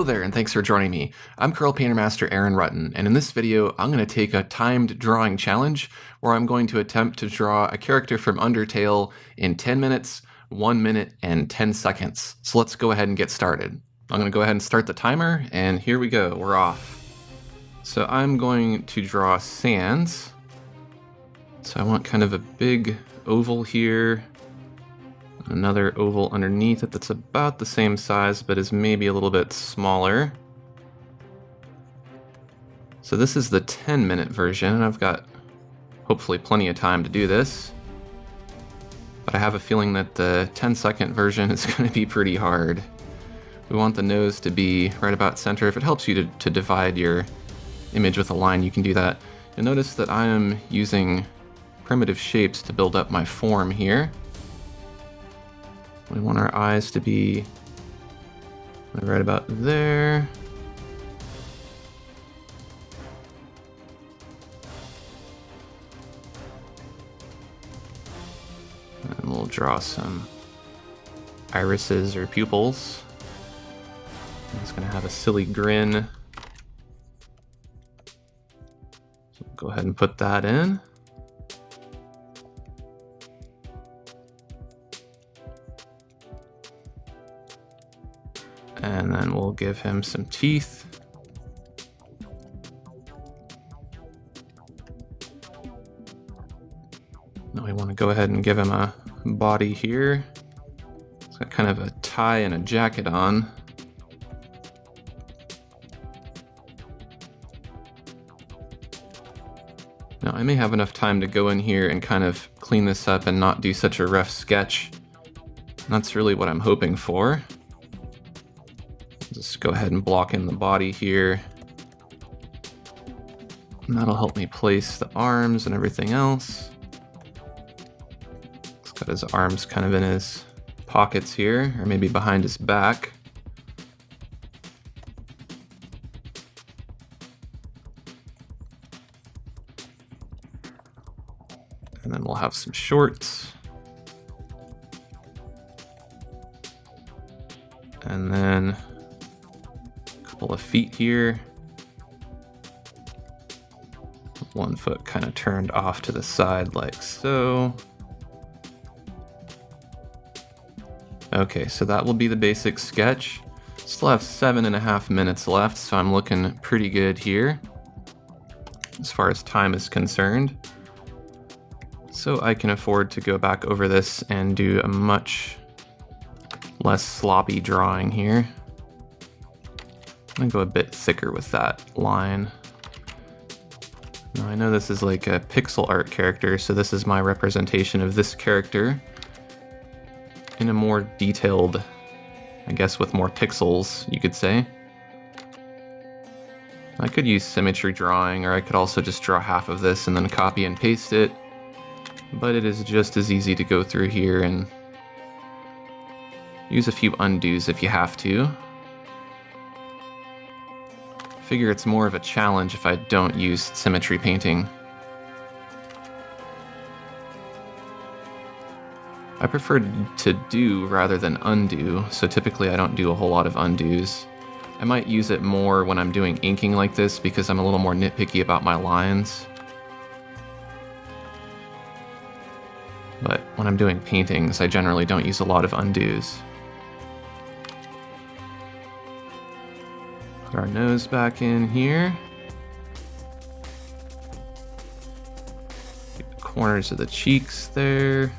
Hello there, and thanks for joining me. I'm Curl Painter Master Aaron Rutten, and in this video, I'm going to take a timed drawing challenge where I'm going to attempt to draw a character from Undertale in 10 minutes, 1 minute, and 10 seconds. So let's go ahead and get started. I'm going to go ahead and start the timer, and here we go, we're off. So I'm going to draw sands. So I want kind of a big oval here. Another oval underneath it that's about the same size, but is maybe a little bit smaller. So this is the 10-minute version, and I've got hopefully plenty of time to do this. But I have a feeling that the 10-second version is going to be pretty hard. We want the nose to be right about center. If it helps you to divide your image with a line, you can do that. You'll notice that I am using primitive shapes to build up my form here. We want our eyes to be right about there. And we'll draw some irises or pupils. It's going to have a silly grin. So go ahead and put that in. And then we'll give him some teeth. Now we want to go ahead and give him a body here. He's got kind of a tie and a jacket on. Now I may have enough time to go in here and kind of clean this up and not do such a rough sketch. That's really what I'm hoping for. Just go ahead and block in the body here. And that'll help me place the arms and everything else. He's got his arms kind of in his pockets here, or maybe behind his back. And then we'll have some shorts. And then of feet here. One foot kind of turned off to the side like so. Okay, so that will be the basic sketch. Still have 7.5 minutes left, so I'm looking pretty good here as far as time is concerned. So I can afford to go back over this and do a much less sloppy drawing here. I'm gonna go a bit thicker with that line. Now I know this is like a pixel art character, so this is my representation of this character in a more detailed, I guess with more pixels, you could say. I could use symmetry drawing, or I could also just draw half of this and then copy and paste it, but it is just as easy to go through here and use a few undos if you have to. Figure it's more of a challenge if I don't use symmetry painting. I prefer to do rather than undo, so typically I don't do a whole lot of undos. I might use it more when I'm doing inking like this because I'm a little more nitpicky about my lines. But when I'm doing paintings, I generally don't use a lot of undos. Put our nose back in here. Get the corners of the cheeks there.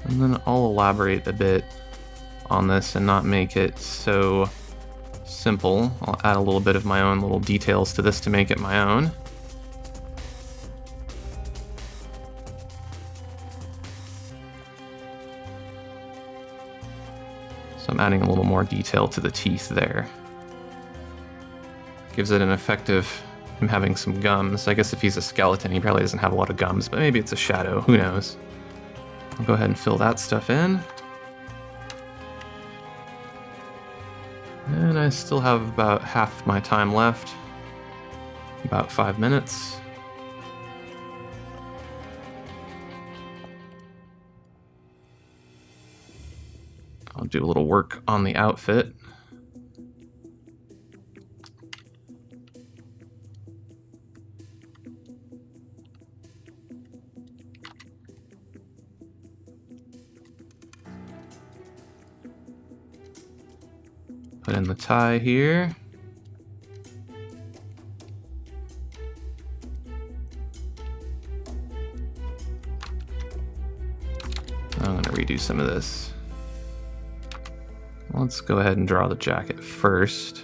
And then I'll elaborate a bit on this and not make it so simple. I'll add a little bit of my own little details to this to make it my own. So I'm adding a little more detail to the teeth there. Gives it an effect of him having some gums. I guess if he's a skeleton, he probably doesn't have a lot of gums, but maybe it's a shadow, who knows. I'll go ahead and fill that stuff in. And I still have about half my time left. About 5 minutes. I'll do a little work on the outfit. Put in the tie here. I'm going to redo some of this. Let's go ahead and draw the jacket first.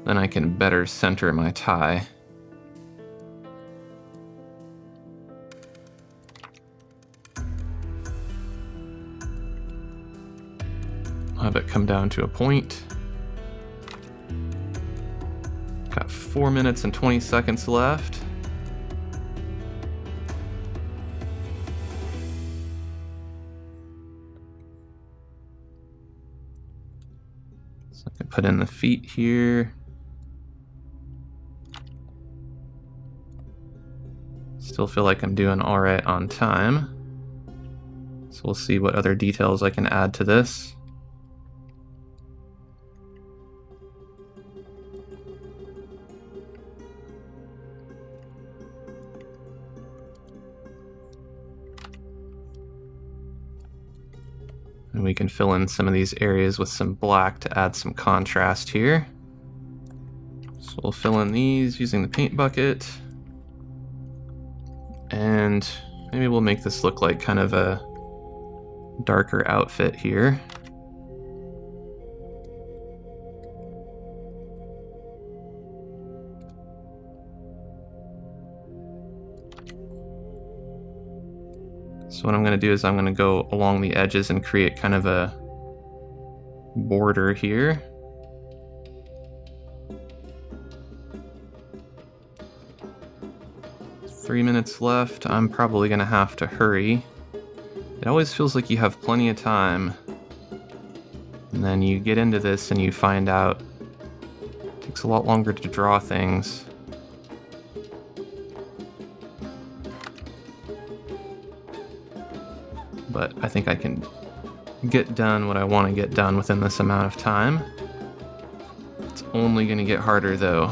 Then I can better center my tie. I'll have it come down to a point. Got 4 minutes and 20 seconds left. So I can put in the feet here. Still feel like I'm doing all right on time. So we'll see what other details I can add to this. And we can fill in some of these areas with some black to add some contrast here. So we'll fill in these using the paint bucket. And maybe we'll make this look like kind of a darker outfit here. So what I'm going to do is I'm going to go along the edges and create kind of a border here. Three minutes left. I'm probably going to have to hurry. It always feels like you have plenty of time. And then you get into this and you find out it takes a lot longer to draw things. But I think I can get done what I want to get done within this amount of time. It's only going to get harder though.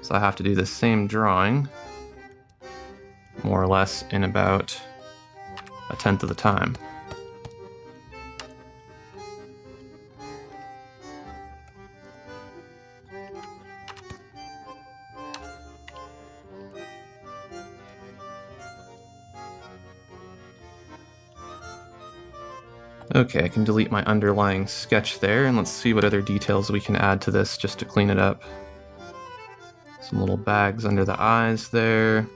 So I have to do the same drawing, more or less in about 1/10 of the time. Okay, I can delete my underlying sketch there, and let's see what other details we can add to this just to clean it up. Some little bags under the eyes there.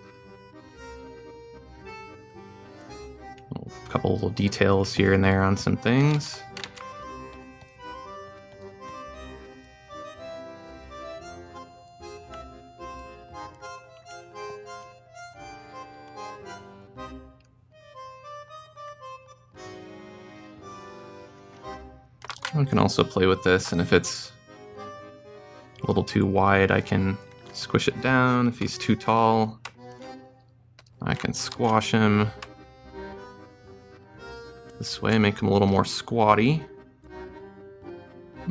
A couple little details here and there on some things. I can also play with this, and if it's a little too wide, I can squish it down. If he's too tall, I can squash him this way, make him a little more squatty.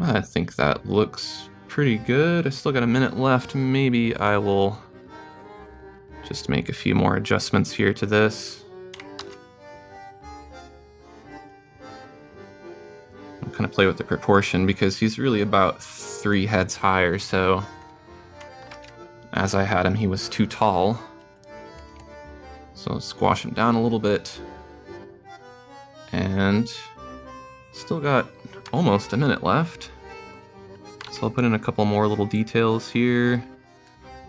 I think that looks pretty good. I still got a minute left. Maybe I will just make a few more adjustments here to this. Kind of play with the proportion because he's really about 3 heads higher, so as I had him he was too tall, so I'll squash him down a little bit, and still got almost a minute left, so I'll put in a couple more little details here.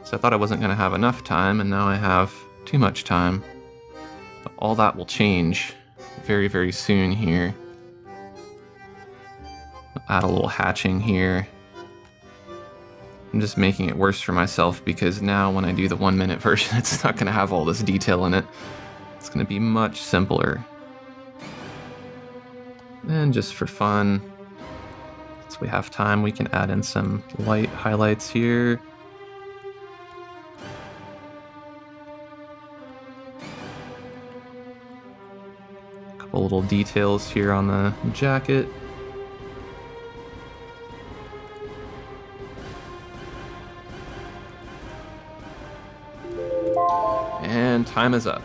So I thought I wasn't going to have enough time, and now I have too much time, but all that will change very, very soon here. Add a little hatching here. I'm just making it worse for myself because now when I do the 1 minute version, it's not going to have all this detail in it. It's going to be much simpler. And just for fun, since we have time, we can add in some light highlights here. Couple little details here on the jacket. And time is up.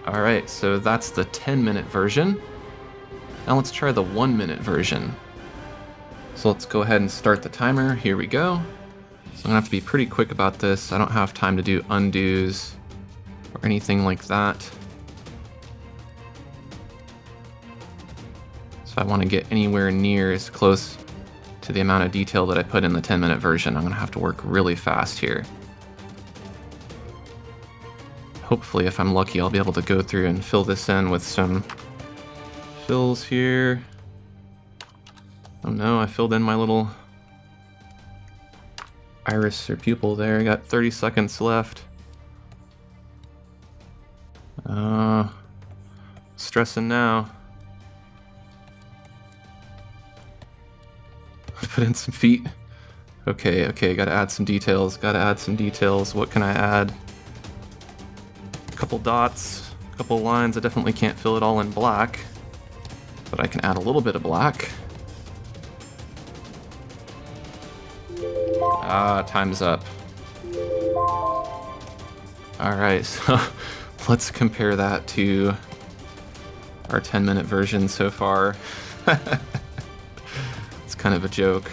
Alright, so that's the 10-minute version. Now let's try the 1-minute version. So let's go ahead and start the timer. Here we go. So I'm gonna have to be pretty quick about this. I don't have time to do undos or anything like that. So I want to get anywhere near as close to the amount of detail that I put in the 10-minute version. I'm gonna have to work really fast here. Hopefully, if I'm lucky, I'll be able to go through and fill this in with some fills here. Oh no, I filled in my little iris or pupil there. I got 30 seconds left. Stressing now. Put in some feet. Okay, gotta add some details. What can I add? A couple dots, a couple lines. I definitely can't fill it all in black, but I can add a little bit of black. Time's up. Alright, so let's compare that to our 10-minute version so far. It's kind of a joke.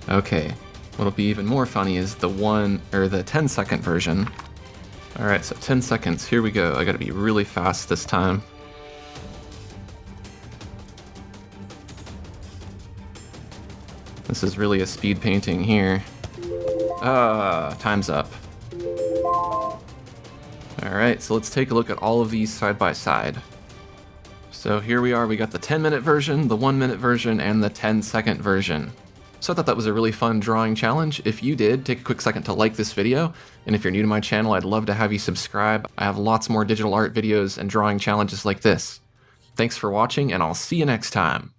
Okay, what'll be even more funny is the 10-second version. Alright, so 10 seconds, here we go. I gotta be really fast this time. This is really a speed painting here. Time's up. Alright, so let's take a look at all of these side by side. So here we are, we got the 10-minute version, the 1-minute version, and the 10-second version. So I thought that was a really fun drawing challenge. If you did, take a quick second to like this video, and if you're new to my channel, I'd love to have you subscribe. I have lots more digital art videos and drawing challenges like this. Thanks for watching, and I'll see you next time.